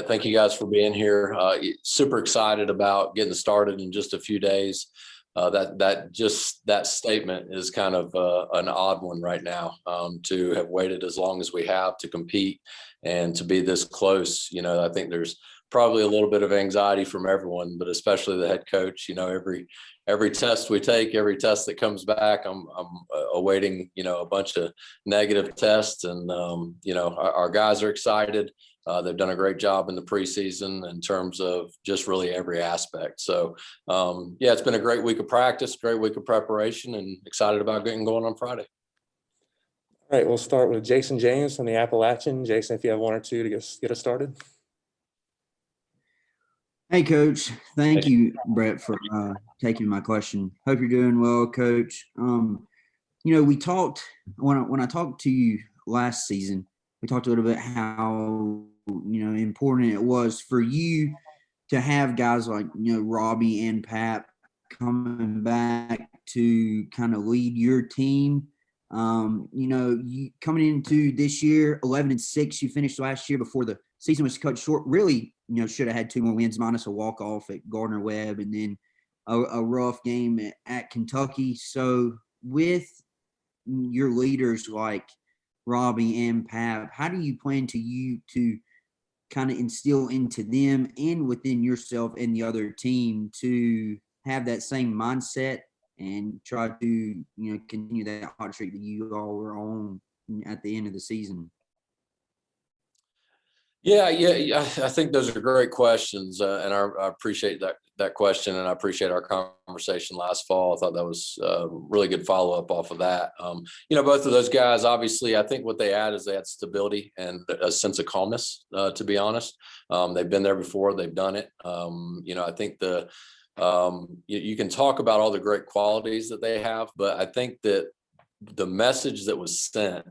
Thank you guys for being here. Super excited about getting started in just a few days. That statement is kind of an odd one right now, to have waited as long as we have to compete and to be this close. I think there's probably a little bit of anxiety from everyone, but especially the head coach. Every test we take, every test that comes back, I'm awaiting a bunch of negative tests, and our guys are excited. They've done a great job in the preseason in terms of just really every aspect. So, it's been a great week of practice, great week of preparation, and excited about getting going on Friday. All right, we'll start with Jason James from the Appalachian. Jason, if you have one or two to get us started. Hey, Coach. Thank you, Brett, for taking my question. Hope you're doing well, Coach. We talked when I talked to you last season. We talked a little bit how important it was for you to have guys like Robbie and Pap coming back to kind of lead your team. You coming into this year 11-6, you finished last year before the season was cut short. Really, should have had 2 more wins minus a walk-off at Gardner-Webb and then a rough game at Kentucky. So with your leaders like Robbie and Pap, how do you plan to kind of instill into them and within yourself and the other team to have that same mindset and try to continue that hot streak that you all were on at the end of the season? Yeah. I think those are great questions, and I appreciate that question, and I appreciate our conversation last fall. I thought that was a really good follow up off of that. Both of those guys, obviously, I think what they add is they had stability and a sense of calmness. To be honest, they've been there before, they've done it. I think you can talk about all the great qualities that they have, but I think that the message that was sent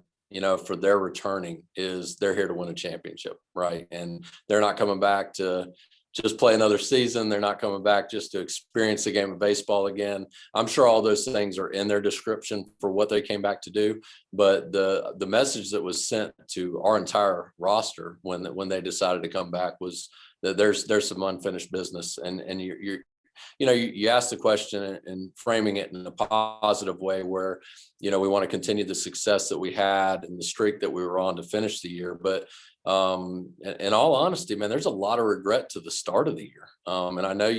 for their returning is they're here to win a championship, right? And they're not coming back to just play another season. They're not coming back just to experience a game of baseball again. I'm sure all those things are in their description for what they came back to do. But the message that was sent to our entire roster when they decided to come back was that there's some unfinished business, and you ask the question and framing it in a positive way where, we want to continue the success that we had and the streak that we were on to finish the year. But in all honesty, man, there's a lot of regret to the start of the year. And I know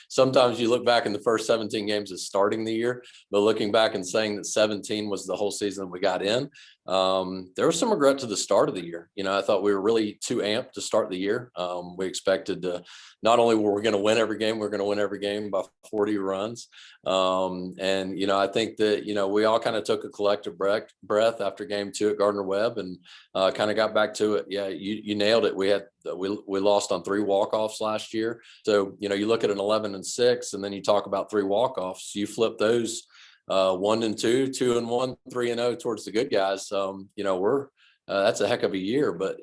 sometimes you look back in the first 17 games as starting the year, but looking back and saying that 17 was the whole season we got in, there was some regret to the start of the year. I thought we were really too amped to start the year. We expected to, not only were we going to win every game, we're going to win every game by 40 runs. I think that, we all kind of took a collective breath after game 2 at Gardner-Webb and kind of got back to it. Yeah, you nailed it. We lost on 3 walk-offs last year. So, you look at an 11-6, and then you talk about 3 walk-offs. You flip those 1-2, 2-1, 3-0 towards the good guys. We're that's a heck of a year. But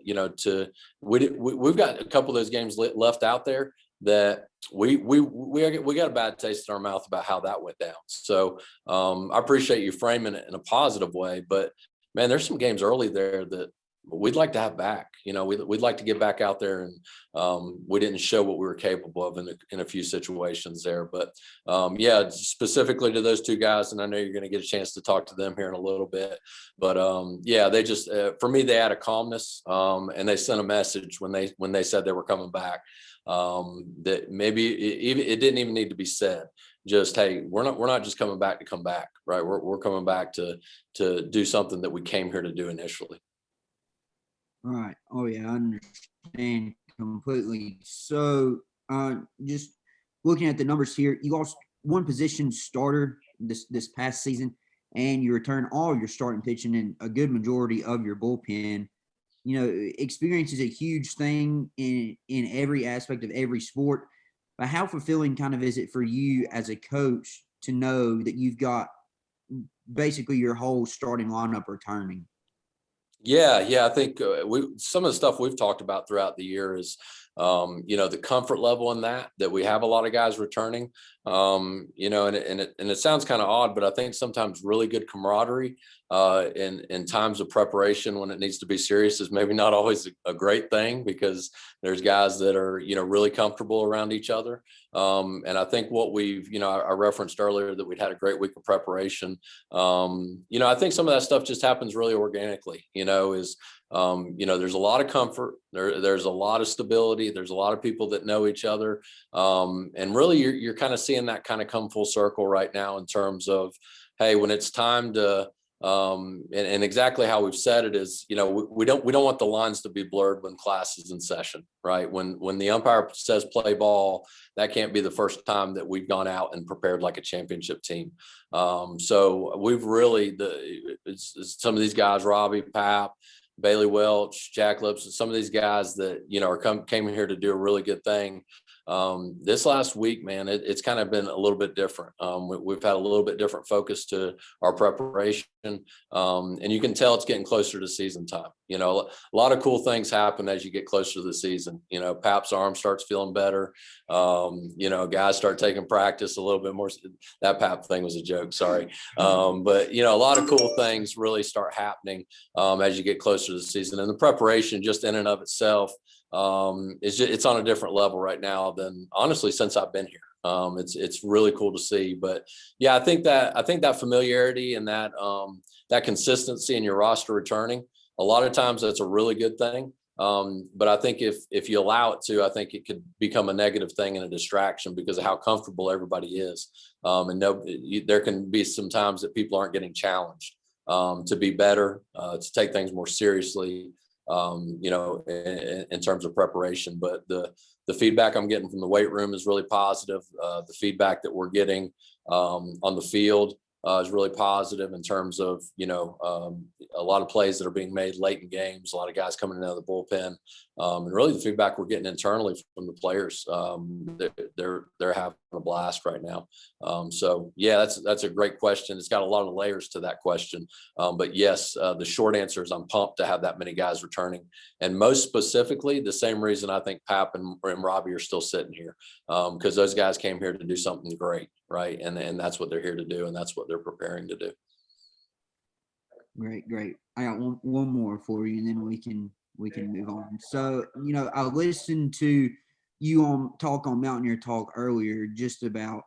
we've got a couple of those games left out there that we got a bad taste in our mouth about how that went down. So I appreciate you framing it in a positive way. But man, there's some games early there that we'd like to have back. We'd like to get back out there, and we didn't show what we were capable of in a few situations there. But specifically to those 2 guys, and I know you're going to get a chance to talk to them here in a little bit. But they just for me, they had a calmness, and they sent a message when they said they were coming back, that maybe it didn't even need to be said. Just, hey, we're not just coming back to come back, right? We're coming back to do something that we came here to do initially. Right. Oh, yeah, I understand completely. So just looking at the numbers here, you lost 1 position starter this past season, and you return all your starting pitching and a good majority of your bullpen. Experience is a huge thing in every aspect of every sport. But how fulfilling kind of is it for you as a coach to know that you've got basically your whole starting lineup returning? Yeah, I think some of the stuff we've talked about throughout the year is, the comfort level in that we have a lot of guys returning, and it sounds kind of odd, but I think sometimes really good camaraderie in times of preparation when it needs to be serious is maybe not always a great thing, because there's guys that are, really comfortable around each other. And I think what I referenced earlier that we'd had a great week of preparation. I think some of that stuff just happens really organically, there's a lot of comfort there's a lot of stability, there's a lot of people that know each other. And really you're kind of seeing that kind of come full circle right now in terms of, hey, when it's time to, and exactly how we've said it is, we don't want the lines to be blurred when class is in session, right? When the umpire says play ball, that can't be the first time that we've gone out and prepared like a championship team. So we've really, it's some of these guys, Robbie, Pap, Bailey Welch, Jack Lips, some of these guys that, came here to do a really good thing. This last week, man, it's kind of been a little bit different. We've had a little bit different focus to our preparation. And you can tell it's getting closer to season time. A lot of cool things happen as you get closer to the season. Pap's arm starts feeling better. Guys start taking practice a little bit more. That Pap thing was a joke, sorry. But a lot of cool things really start happening as you get closer to the season. And the preparation just in and of itself, it's on a different level right now than honestly since I've been here. It's really cool to see. But yeah, I think that familiarity and that consistency in your roster returning, a lot of times that's a really good thing. But I think if you allow it to, I think it could become a negative thing and a distraction because of how comfortable everybody is. There can be some times that people aren't getting challenged to be better, to take things more seriously, in terms of preparation. But the feedback I'm getting from the weight room is really positive. The feedback that we're getting on the field is really positive in terms of, a lot of plays that are being made late in games, a lot of guys coming out of the bullpen. And really the feedback we're getting internally from the players, they're having a blast right now. So yeah, that's a great question. It's got a lot of layers to that question. But yes, the short answer is I'm pumped to have that many guys returning. And most specifically, the same reason I think Pap and Robbie are still sitting here, because those guys came here to do something great, right? And that's what they're here to do, and that's what they're preparing to do. Great. I got one more for you, and then we can move on. So, I listened to you talk on Mountaineer Talk earlier, just about,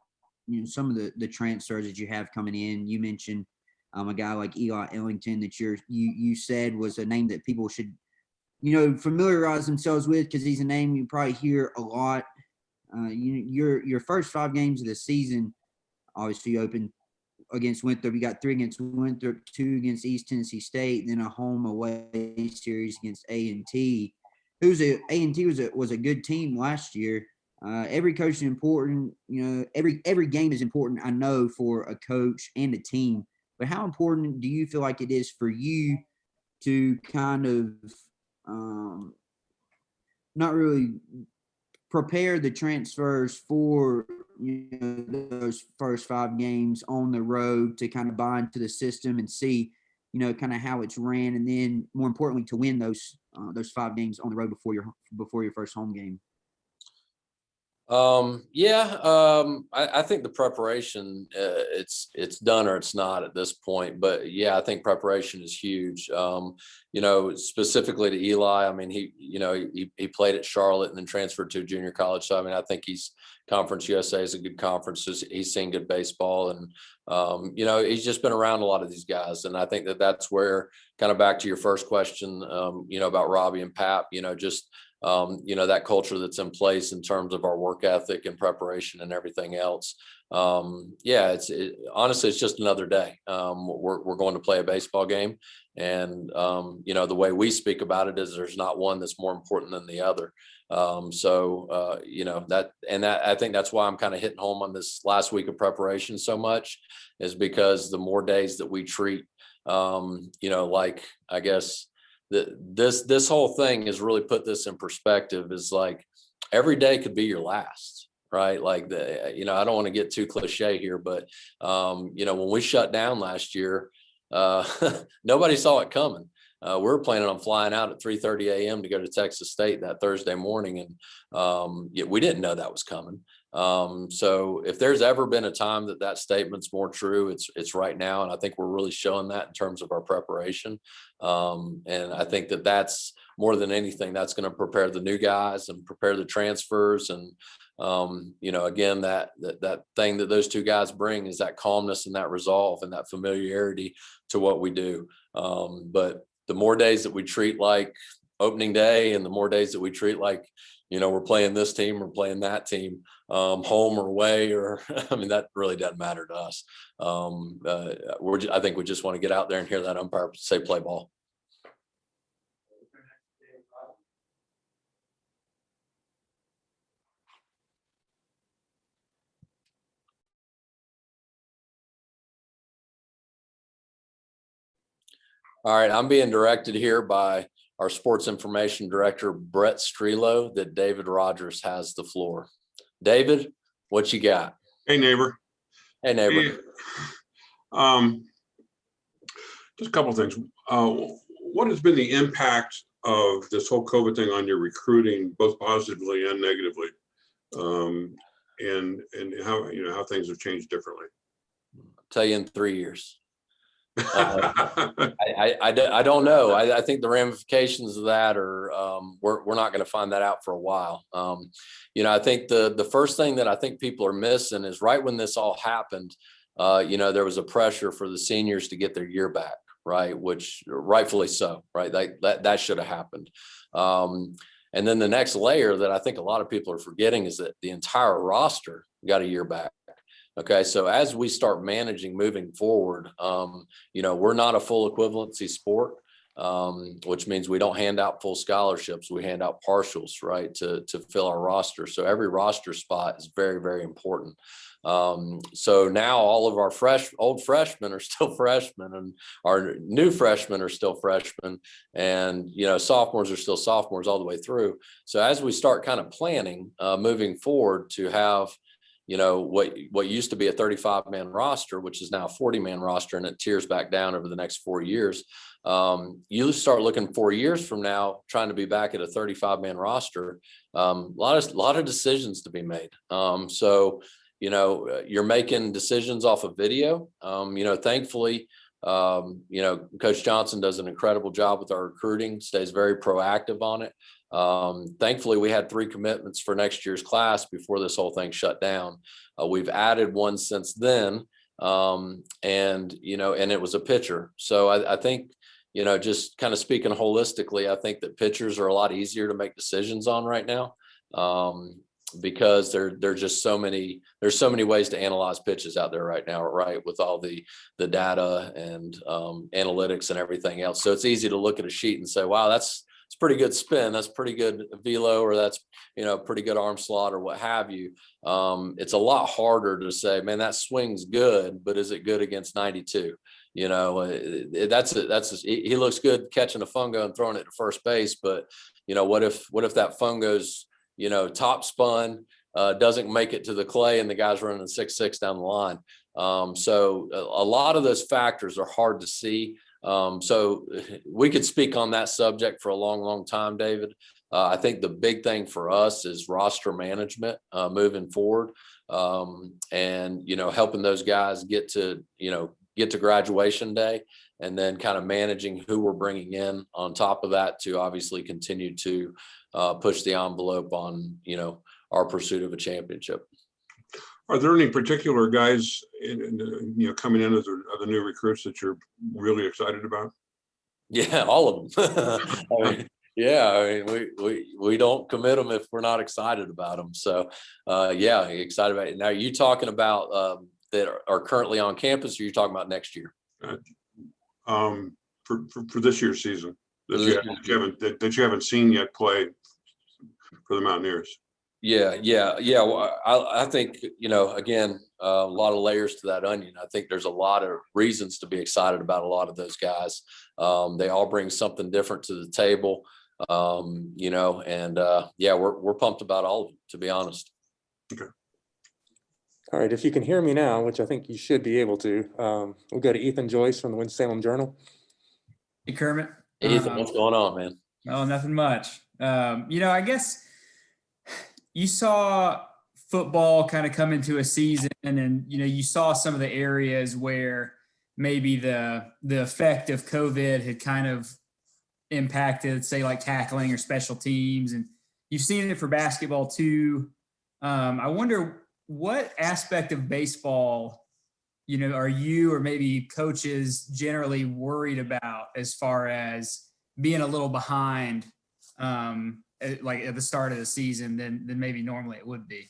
some of the transfers that you have coming in. You mentioned a guy like Eli Ellington that you said was a name that people should, familiarize themselves with, because he's a name you probably hear a lot. Your first 5 games of the season, obviously opened against Winthrop. You got 3 against Winthrop, 2 against East Tennessee State, then a home away series against A&T. A&T was a good team last year. Every coach is important. Every game is important, I know, for a coach and a team. But how important do you feel like it is for you to kind of not really prepare the transfers for those first 5 games on the road, to kind of buy into the system and see kind of how it's ran, and then more importantly to win those 5 games on the road before your first home game? I think the preparation, it's done or it's not at this point, but yeah, I think preparation is huge. Specifically to Eli, I mean, he played at Charlotte and then transferred to junior college. So, I mean, I think Conference USA is a good conference. He's seen good baseball, and, he's just been around a lot of these guys. And I think that's where, kind of back to your first question, about Robbie and Pap, that culture that's in place in terms of our work ethic and preparation and everything else. Honestly, it's just another day. We're going to play a baseball game, and the way we speak about it is there's not one that's more important than the other. I think that's why I'm kind of hitting home on this last week of preparation so much, is because the more days that we treat, like, I guess, this whole thing has really put this in perspective, is like every day could be your last, right? Like I don't want to get too cliche here, but when we shut down last year, nobody saw it coming. we're planning on flying out at 3:30 a.m. to go to Texas State that Thursday morning. And yeah, we didn't know that was coming. So if there's ever been a time that statement's more true, it's right now. And I think we're really showing that in terms of our preparation. And I think that's more than anything, that's going to prepare the new guys and prepare the transfers. And, again, that thing that those two guys bring is that calmness and that resolve and that familiarity to what we do. But the more days that we treat like opening day and the more days that we treat like, we're playing this team, we're playing that team, home or away, or I mean, that really doesn't matter to us. I think we just want to get out there and hear that umpire say play ball. All right, I'm being directed here by our sports information director, Brett Strelo, that David Rogers has the floor. David, what you got? Hey, neighbor. Hey, neighbor. Hey, just a couple of things. What has been the impact of this whole COVID thing on your recruiting, both positively and negatively? And how things have changed differently? I'll tell you in 3 years. I don't know. I think the ramifications of that are we're not going to find that out for a while. I think the first thing that I think people are missing is right when this all happened, there was a pressure for the seniors to get their year back, right? Which rightfully so, right? That should have happened. And then the next layer that I think a lot of people are forgetting is that the entire roster got a year back. Okay, so as we start managing moving forward, we're not a full equivalency sport, which means we don't hand out full scholarships. We hand out partials, right, to fill our roster. So every roster spot is very, very important. So now all of our old freshmen are still freshmen, and our new freshmen are still freshmen, and sophomores are still sophomores all the way through. So as we start kind of planning moving forward to have what used to be a 35-man roster, which is now a 40-man roster, and it tiers back down over the next 4 years. You start looking 4 years from now, trying to be back at a 35-man roster. A lot of decisions to be made. So you're making decisions off of video. Thankfully, Coach Johnson does an incredible job with our recruiting, stays very proactive on it. Thankfully, we had 3 commitments for next year's class before this whole thing shut down. We've added one since then, and it was a pitcher. So I think, just kind of speaking holistically, I think that pitchers are a lot easier to make decisions on right now, because there's just there's so many ways to analyze pitches out there right now, right? With all the data and analytics and everything else. So it's easy to look at a sheet and say, wow, it's pretty good spin. That's pretty good velo, or that's, pretty good arm slot or what have you. It's a lot harder to say, man, that swing's good, but is it good against 92? He looks good catching a fungo and throwing it to first base, but what if that fungo's, top spun, doesn't make it to the clay and the guy's running 6.6 down the line. So a lot of those factors are hard to see. So we could speak on that subject for a long, long time, David. I think the big thing for us is roster management moving forward, and helping those guys get to graduation day, and then kind of managing who we're bringing in on top of that to obviously continue to push the envelope on our pursuit of a championship. Are there any particular guys coming in as the new recruits that you're really excited about? Yeah, all of them. We don't commit them if we're not excited about them. So, excited about it. Now, are you talking about that are currently on campus, or are you talking about next year? For this year's season that you haven't seen yet play for the Mountaineers. Yeah. Well, I think, again, a lot of layers to that onion. I think there's a lot of reasons to be excited about a lot of those guys. They all bring something different to the table, we're pumped about all of them, to be honest. Okay. All right, if you can hear me now, which I think you should be able to, we'll go to Ethan Joyce from the Winston-Salem Journal. Hey, Kermit. Ethan, what's going on, man? Oh, nothing much. I guess you saw football kind of come into a season, and you saw some of the areas where maybe the effect of COVID had kind of impacted, say, like tackling or special teams, and you've seen it for basketball too. I wonder what aspect of baseball, are you or maybe coaches generally worried about as far as being a little behind, like at the start of the season than maybe normally it would be?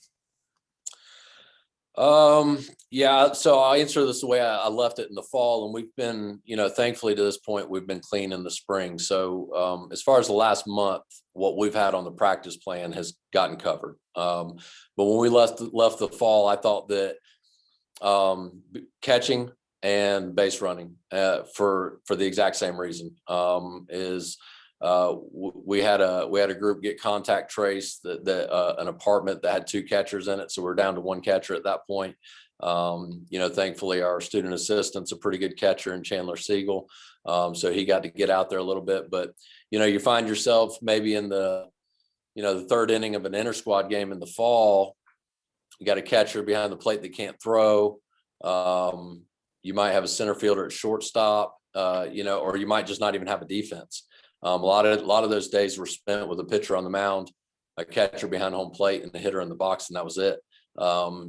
Yeah, so I'll answer this the way I left it in the fall, and we've been, thankfully to this point, we've been clean in the spring. So as far as the last month, what we've had on the practice plan has gotten covered. But when we left the fall, I thought that catching and base running for the exact same reason we had a group get contact traced that an apartment that had 2 catchers in it, so we're down to 1 catcher at that point. Thankfully our student assistant's a pretty good catcher in Chandler Siegel, so he got to get out there a little bit. But you find yourself maybe in the the 3rd inning of an inter squad game in the fall. You got a catcher behind the plate that can't throw. You might have a center fielder at shortstop, or you might just not even have a defense. A lot of those days were spent with a pitcher on the mound, a catcher behind home plate, and the hitter in the box, and that was it.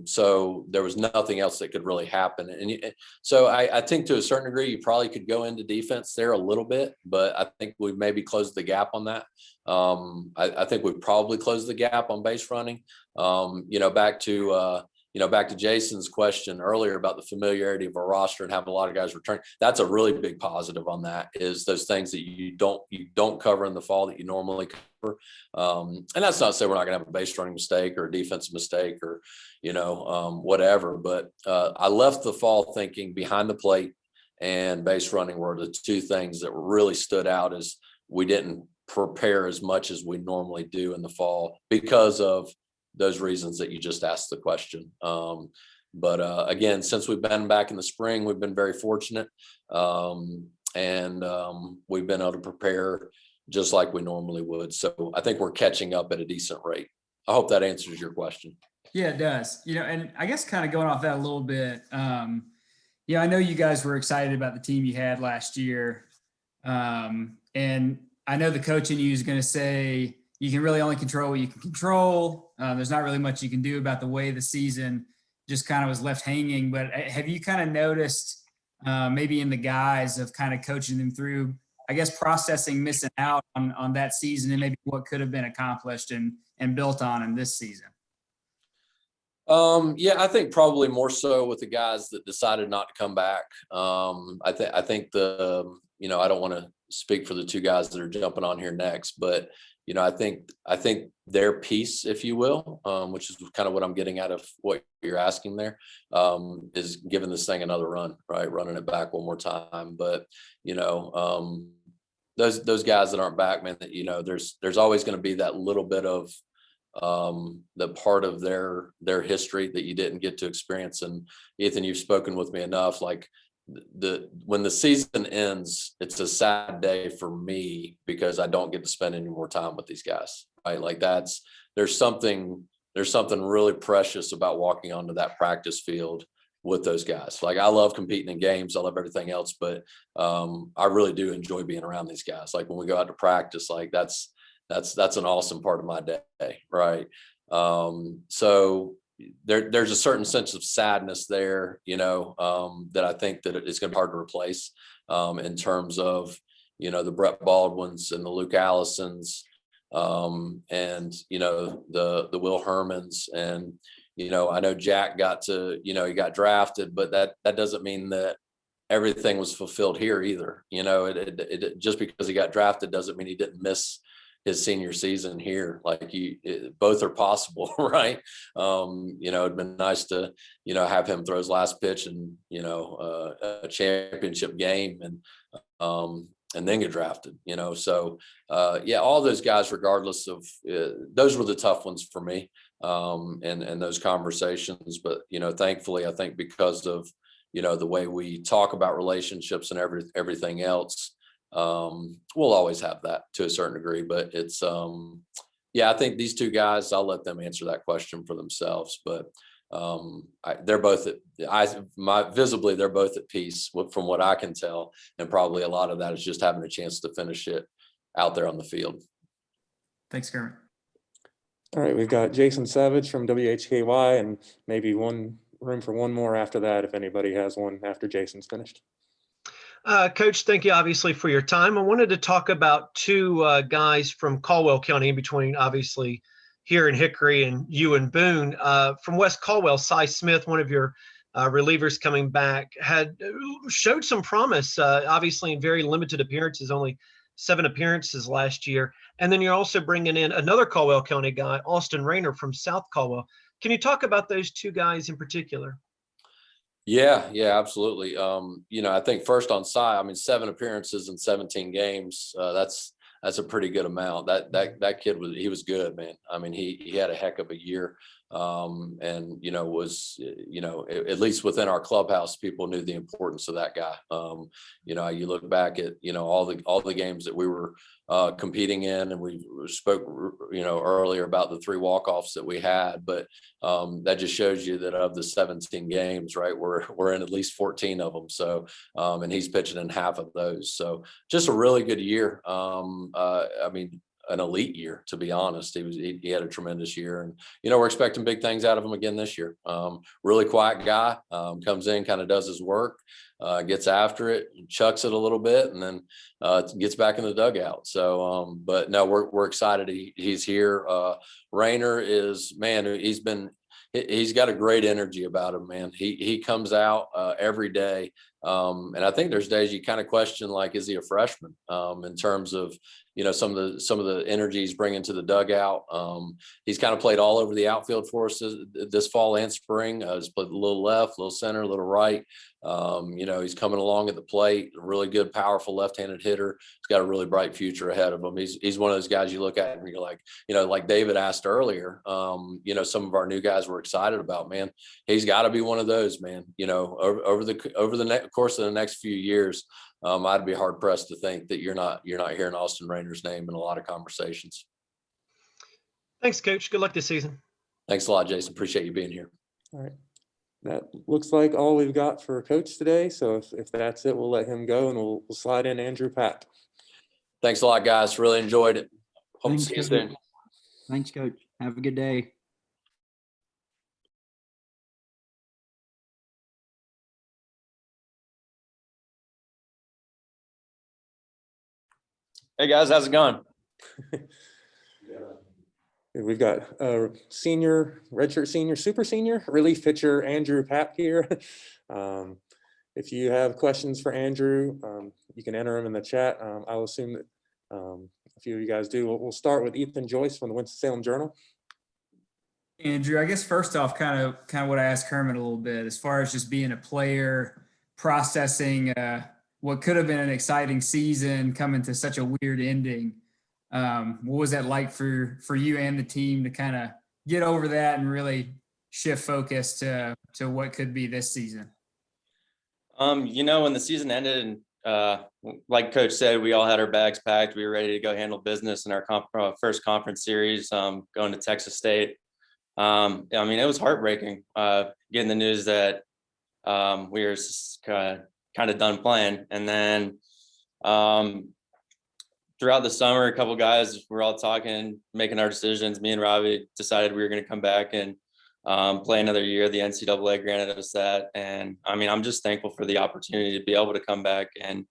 So there was nothing else that could really happen. And so I think to a certain degree, you probably could go into defense there a little bit, but I think we've maybe closed the gap on that. I think we've probably closed the gap on base running. Back to Jason's question earlier about the familiarity of our roster and having a lot of guys return. That's a really big positive on that, is those things that you don't cover in the fall that you normally cover. And that's not to say we're not going to have a base running mistake or a defensive mistake or, whatever. But I left the fall thinking behind the plate and base running were the 2 things that really stood out, as we didn't prepare as much as we normally do in the fall because of those reasons that you just asked the question. But again, since we've been back in the spring, we've been very fortunate. And we've been able to prepare just like we normally would. So I think we're catching up at a decent rate. I hope that answers your question. Yeah, it does. And I guess kind of going off that a little bit, I know you guys were excited about the team you had last year. And I know the coach in you is going to say, you can really only control what you can control. There's not really much you can do about the way the season just kind of was left hanging. But have you kind of noticed maybe in the guys of kind of coaching them through, I guess, processing missing out on that season and maybe what could have been accomplished and built on in this season? Yeah, I think probably more so with the guys that decided not to come back. I think I don't want to speak for the 2 guys that are jumping on here next, but I think their piece, if you will, which is kind of what I'm getting out of what you're asking there, is giving this thing another run, right? Running it back one more time. But, those guys that aren't back, man, that, there's always going to be that little bit of the part of their history that you didn't get to experience. And Ethan, you've spoken with me enough, like, when the season ends, it's a sad day for me because I don't get to spend any more time with these guys, right? Like there's something really precious about walking onto that practice field with those guys. Like, I love competing in games, I love everything else, but I really do enjoy being around these guys. Like, when we go out to practice, like that's an awesome part of my day, right? So there's a certain sense of sadness there, that I think that it's going to be hard to replace, in terms of, the Brett Baldwins and the Luke Allisons, and, the Will Hermans. And, I know Jack got to, he got drafted, but that doesn't mean that everything was fulfilled here either. It just because he got drafted doesn't mean he didn't miss his senior season here. Like, both are possible, right? It'd been nice to, have him throw his last pitch in, a championship game and then get drafted, So yeah, all those guys, regardless of, those were the tough ones for me, and those conversations. But, thankfully, I think because of, the way we talk about relationships and everything else, we'll always have that to a certain degree, but it's, yeah, I think these two guys, I'll let them answer that question for themselves, but they're both visibly, they're both at peace from what I can tell. And probably a lot of that is just having a chance to finish it out there on the field. Thanks, Kermit. All right, we've got Jason Savage from WHKY and maybe room for one more after that, if anybody has one after Jason's finished. Coach, thank you obviously for your time. I wanted to talk about two guys from Caldwell County, in between obviously here in Hickory and you and Boone. From West Caldwell, Cy Smith, one of your relievers coming back, showed some promise, obviously in very limited appearances, only 7 appearances last year. And then you're also bringing in another Caldwell County guy, Austin Rayner from South Caldwell. Can you talk about those two guys in particular? Yeah, absolutely. I think first on Cy, I mean, 7 appearances in 17 games. That's a pretty good amount. That kid was good, man. I mean, he had a heck of a year. And was at least within our clubhouse, people knew the importance of that guy. You look back at all the games that we were competing in, and we spoke earlier about the 3 walk-offs that we had, but that just shows you that of the 17 games, right, we're in at least 14 of them. So and he's pitching in half of those. So just a really good year. I mean, an elite year, to be honest. He had a tremendous year, and we're expecting big things out of him again this year. Really quiet guy, comes in, kind of does his work, gets after it, chucks it a little bit, and then gets back in the dugout. So but no, we're excited he's here. Rayner is, man, he's got a great energy about him, man. He comes out every day. And I think there's days you kind of question, like, is he a freshman, in terms of, some of the energy he's bringing to the dugout. He's kind of played all over the outfield for us this fall and spring. He's played a little left, a little center, a little right. He's coming along at the plate, a really good, powerful left-handed hitter. He's got a really bright future ahead of him. He's one of those guys you look at and you're like, like David asked earlier, some of our new guys we're excited about, man. He's got to be one of those, man. Over the course of the next few years, I'd be hard pressed to think that you're not hearing Austin Rayner's name in a lot of conversations. Thanks, Coach. Good luck this season. Thanks a lot, Jason. Appreciate you being here. All right. That looks like all we've got for Coach today. So if that's it, we'll let him go, and we'll slide in Andrew Papp. Thanks a lot, guys. Really enjoyed it. Hope Thanks, to see you Coach. soon. Thanks, Coach. Have a good day. Hey guys, how's it going? We've got senior, redshirt senior, super senior relief pitcher Andrew Papp here. If you have questions for Andrew, you can enter them in the chat. I'll assume that a few of you guys do. We'll start with Ethan Joyce from the Winston-Salem Journal. Andrew, I guess first off, kind of what I asked Kermit a little bit, as far as just being a player, processing what could have been an exciting season coming to such a weird ending. What was that like for you and the team to kind of get over that and really shift focus to what could be this season? When the season ended, and like Coach said, we all had our bags packed. We were ready to go handle business in our first conference series, going to Texas State. It was heartbreaking getting the news that we were kind of done playing. And then throughout the summer, a couple guys were all talking, making our decisions. Me and Robbie decided we were going to come back and play another year. The NCAA granted us that. And I'm just thankful for the opportunity to be able to come back and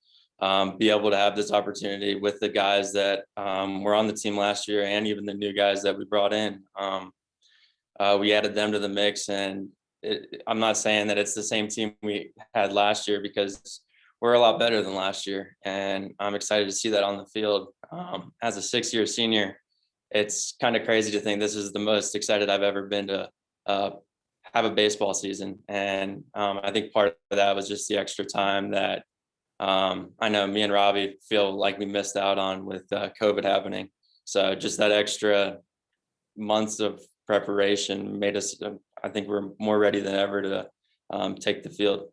be able to have this opportunity with the guys that were on the team last year, and even the new guys that we brought in. We added them to the mix, and I'm not saying that it's the same team we had last year, because we're a lot better than last year. And I'm excited to see that on the field. As a 6-year senior, it's kind of crazy to think this is the most excited I've ever been to have a baseball season. And I think part of that was just the extra time that I know me and Robbie feel like we missed out on with COVID happening. So just that extra months of preparation made us, I think we're more ready than ever to take the field.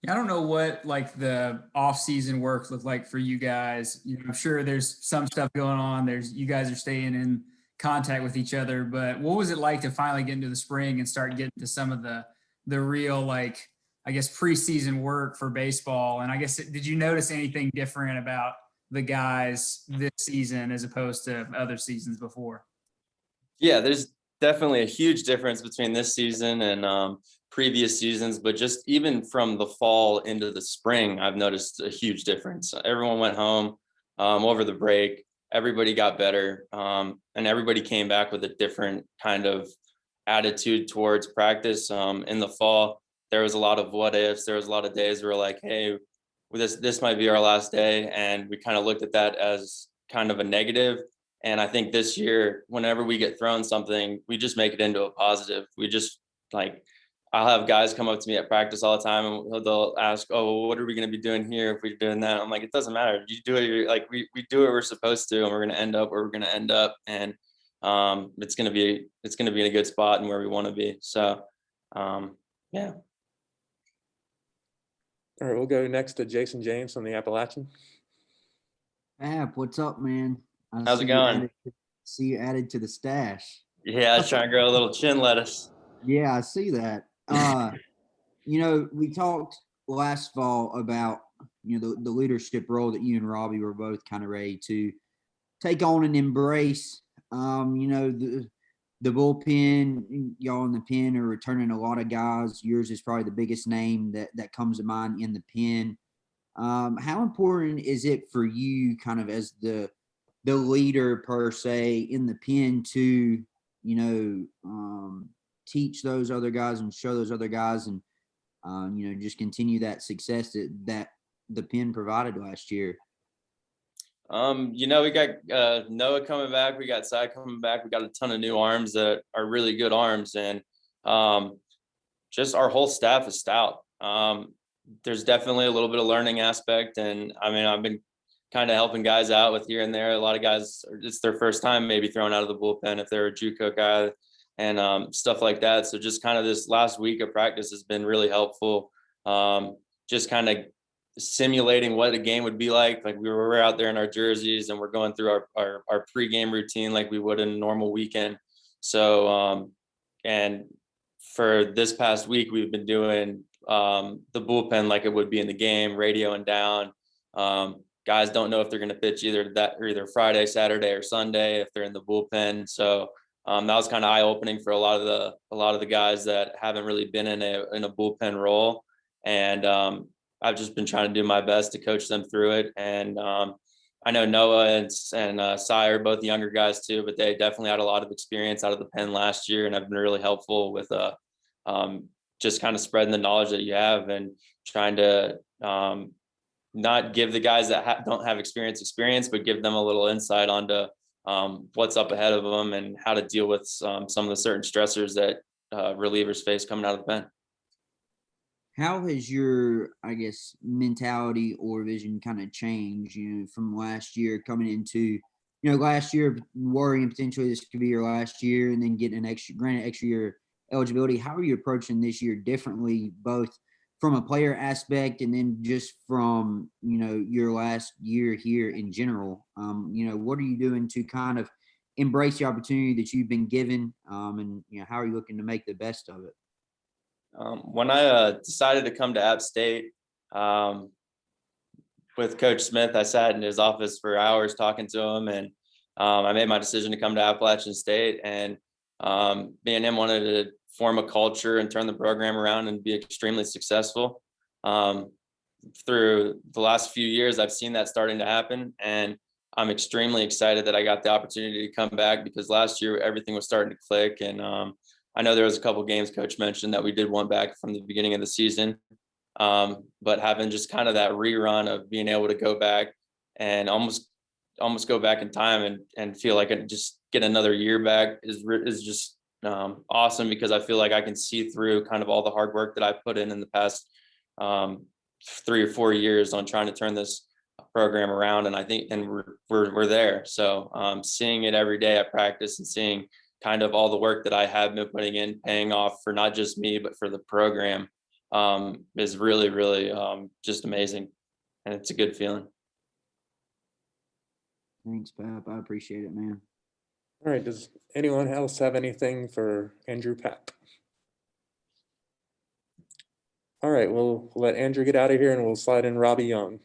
I don't know what like the off-season work looked like for you guys. You know, I'm sure there's some stuff going on. You guys are staying in contact with each other, but what was it like to finally get into the spring and start getting to some of the real like I guess preseason work for baseball? And I guess did you notice anything different about the guys this season as opposed to other seasons before? Yeah, there's definitely a huge difference between this season and previous seasons, but just even from the fall into the spring, I've noticed a huge difference. Everyone went home over the break. Everybody got better, and everybody came back with a different kind of attitude towards practice. In the fall, there was a lot of what ifs. There was a lot of days where we're like, hey, this might be our last day, and we kind of looked at that as kind of a negative. And I think this year, whenever we get thrown something, we just make it into a positive. We just like, I'll have guys come up to me at practice all the time and they'll ask, oh, what are we going to be doing here if we're doing that? I'm like, it doesn't matter. You do it. Like we do what we're supposed to, and we're going to end up where we're going to end up. And it's going to be in a good spot and where we want to be. So, yeah. All right, we'll go next to Jason James on the Appalachian. App, what's up, man? How's it going? See you added to the stash. Yeah, I was trying to grow a little chin lettuce. Yeah, I see that. We talked last fall about, the leadership role that you and Robbie were both kind of ready to take on and embrace. The bullpen, y'all in the pen are returning a lot of guys. Yours is probably the biggest name that comes to mind in the pen. How important is it for you kind of as the leader per se in the pen to, teach those other guys and show those other guys and, just continue that success that the pen provided last year? We got Noah coming back. We got Cy coming back. We got a ton of new arms that are really good arms. And just our whole staff is stout. There's definitely a little bit of learning aspect. And I mean, I've been kind of helping guys out with here and there. A lot of guys, it's their first time maybe thrown out of the bullpen if they're a JUCO guy and stuff like that. So just kind of this last week of practice has been really helpful. Just kind of simulating what a game would be like. Like we're out there in our jerseys and we're going through our pregame routine like we would in a normal weekend. So, and for this past week, we've been doing the bullpen like it would be in the game, radio and down. Guys don't know if they're going to pitch either Friday, Saturday, or Sunday if they're in the bullpen. So that was kind of eye opening for a lot of the guys that haven't really been in a bullpen role. And I've just been trying to do my best to coach them through it. And I know Noah and Cy are both younger guys too, but they definitely had a lot of experience out of the pen last year and have been really helpful with just kind of spreading the knowledge that you have and trying to not give the guys that don't have experience, but give them a little insight onto what's up ahead of them and how to deal with some of the certain stressors that relievers face coming out of the pen. How has your, I guess, mentality or vision kind of changed, from last year coming into, last year worrying potentially this could be your last year and then getting granted extra year eligibility? How are you approaching this year differently, both from a player aspect and then just from, your last year here in general? What are you doing to kind of embrace the opportunity that you've been given? And, how are you looking to make the best of it? When I decided to come to App State with Coach Smith, I sat in his office for hours talking to him, and I made my decision to come to Appalachian State. And me and him wanted to form a culture and turn the program around and be extremely successful. Through the last few years, I've seen that starting to happen, and I'm extremely excited that I got the opportunity to come back because last year everything was starting to click. And I know there was a couple games Coach mentioned that we did want back from the beginning of the season, but having just kind of that rerun of being able to go back and almost go back in time and feel like I just get another year back is just awesome, because I feel like I can see through kind of all the hard work that I put in the past 3 or 4 years on trying to turn this program around. And I think, and we're there. So seeing it every day at practice and seeing kind of all the work that I have been putting in paying off for not just me, but for the program is really, really just amazing. And it's a good feeling. Thanks, Pap. I appreciate it, man. All right, does anyone else have anything for Andrew Papp? All right, we'll let Andrew get out of here and we'll slide in Robbie Young.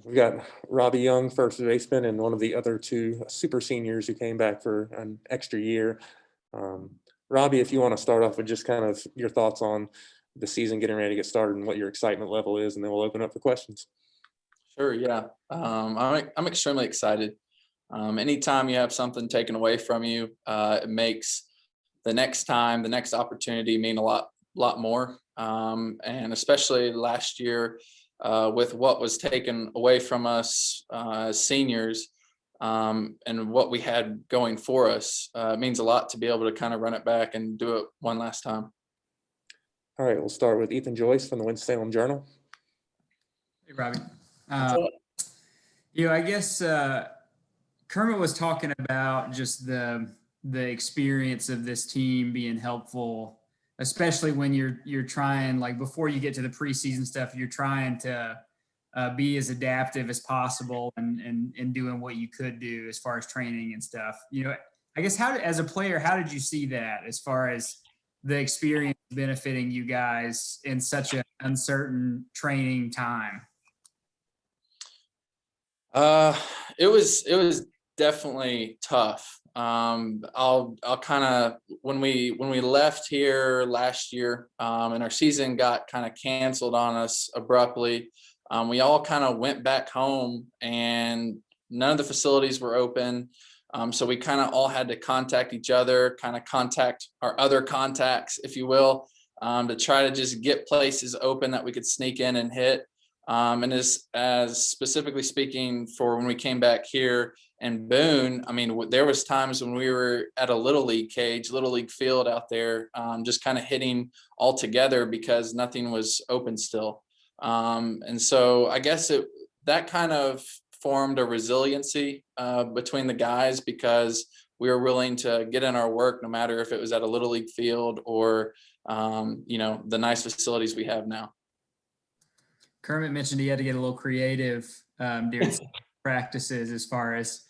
We got Robbie Young, first baseman, and one of the other two super seniors who came back for an extra year. Robbie, if you want to start off with just kind of your thoughts on the season getting ready to get started and what your excitement level is, and then we'll open up for questions. Sure, yeah. I'm extremely excited. Anytime you have something taken away from you, it makes the next opportunity mean a lot more. And especially last year, with what was taken away from us as seniors, and what we had going for us, it means a lot to be able to kind of run it back and do it one last time. All right, we'll start with Ethan Joyce from the Winston-Salem Journal. Hey, Robbie. I guess Kermit was talking about just the experience of this team being helpful, especially when you're trying, like before you get to the preseason stuff, you're trying to be as adaptive as possible and doing what you could do as far as training and stuff. I guess as a player, how did you see that as far as the experience benefiting you guys in such an uncertain training time? It was definitely tough. I'll kind of, when we left here last year, and our season got kind of canceled on us abruptly, we all kind of went back home and none of the facilities were open. So we kind of all had to contact each other, kind of contact our other contacts, if you will, to try to just get places open that we could sneak in and hit. And as specifically speaking for when we came back here in Boone, I mean, there was times when we were at a little league field out there, just kind of hitting all together because nothing was open still. And so I guess that kind of formed a resiliency between the guys because we were willing to get in our work, no matter if it was at a little league field or, the nice facilities we have now. Kermit mentioned he had to get a little creative during practices as far as,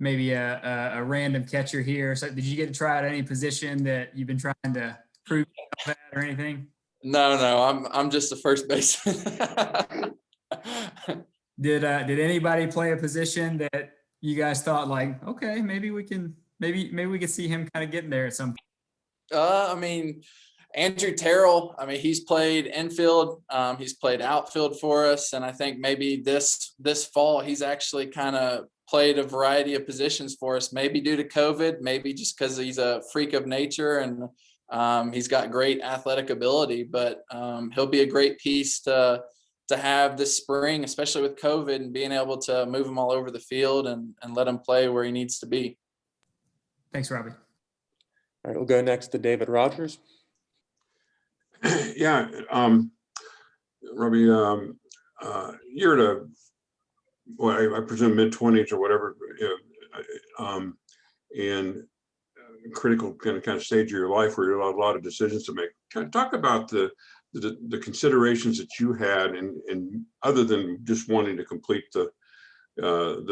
maybe a random catcher here. So did you get to try out any position that you've been trying to prove that or anything? No, I'm just the first baseman. Did anybody play a position that you guys thought like, okay, maybe we could see him kind of getting there at some point? I mean, Andrew Terrell, he's played infield, he's played outfield for us. And I think maybe this fall, he's actually kind of played a variety of positions for us, maybe due to COVID, maybe just because he's a freak of nature and he's got great athletic ability, but he'll be a great piece to have this spring, especially with COVID and being able to move him all over the field and let him play where he needs to be. Thanks, Robbie. All right, we'll go next to David Rogers. Yeah, Robbie, you're at I presume mid-20s or whatever, and critical kind of stage of your life where you have a lot of decisions to make. Kind of talk about the considerations that you had, and other than just wanting to complete the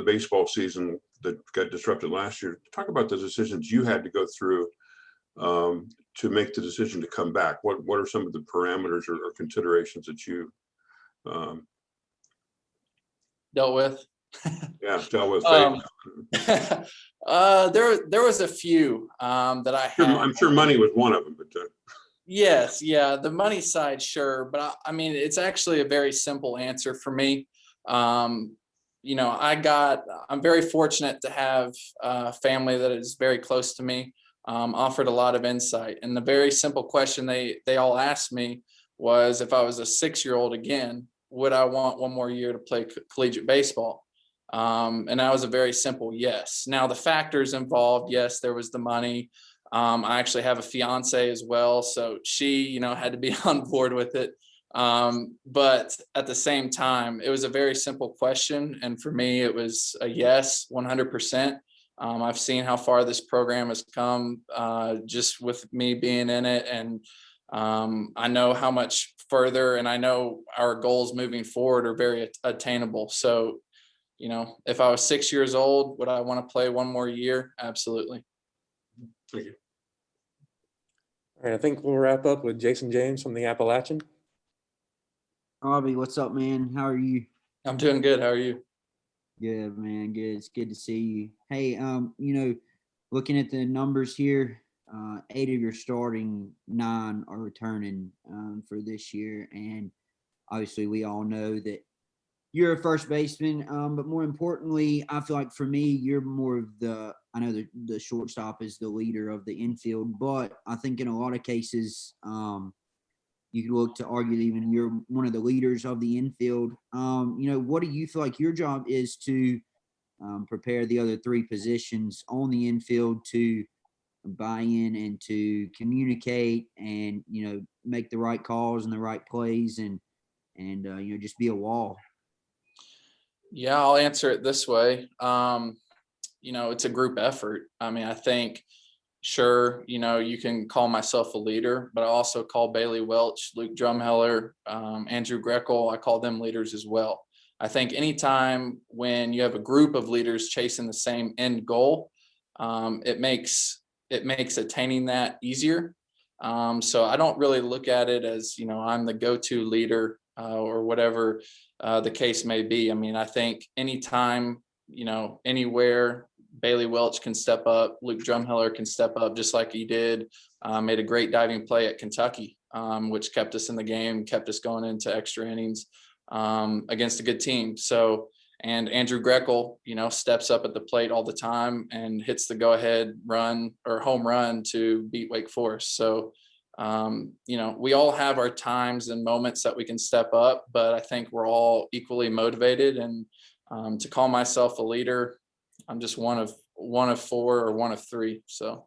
baseball season that got disrupted last year. Talk about the decisions you had to go through to make the decision to come back. What are some of the parameters or considerations that you dealt with? Dealt with. There was a few that I had. I'm sure money was one of them, but yes, yeah, the money side, sure, but I mean, it's actually a very simple answer for me. I'm very fortunate to have a family that is very close to me. Offered a lot of insight, and the very simple question they all asked me was, if I was a 6-year-old again, would I want one more year to play collegiate baseball? And that was a very simple yes. Now the factors involved, yes, there was the money. I actually have a fiance as well, so she, had to be on board with it. But at the same time, it was a very simple question. And for me, it was a yes, 100%. I've seen how far this program has come just with me being in it. And I know how much further, and I know our goals moving forward are very attainable. So, you know, if I was 6 years old, would I want to play one more year? Absolutely. Thank you. All right, I think we'll wrap up with Jason James from the Appalachian. Robbie, what's up, man? How are you? I'm doing good. How are you? Good, man. Good. It's good to see you. Hey, you know, looking at the numbers here, 8 of your starting 9 are returning for this year, and obviously we all know that you're a first baseman, but more importantly, I feel like for me, you're more of the. I know the shortstop is the leader of the infield, but I think in a lot of cases, you could look to argue that even you're one of the leaders of the infield. You know, what do you feel like your job is to prepare the other 3 positions on the infield to buy in and to communicate and, you know, make the right calls and the right plays and you know, just be a wall? Yeah, I'll answer it this way. You know, it's a group effort. I mean, I think, sure, you know, you can call myself a leader, but I also call Bailey Welch, Luke Drumheller, Andrew Grekel. I call them leaders as well. I think anytime when you have a group of leaders chasing the same end goal, it makes attaining that easier. So I don't really look at it as, you know, I'm the go-to leader or whatever the case may be. I mean, I think anytime, you know, anywhere, Bailey Welch can step up, Luke Drumheller can step up just like he did, made a great diving play at Kentucky, which kept us in the game, kept us going into extra innings against a good team. So, and Andrew Grekel, you know, steps up at the plate all the time and hits the go-ahead run or home run to beat Wake Forest. So, you know, we all have our times and moments that we can step up, but I think we're all equally motivated. And to call myself a leader, I'm just one of 4 or one of 3. So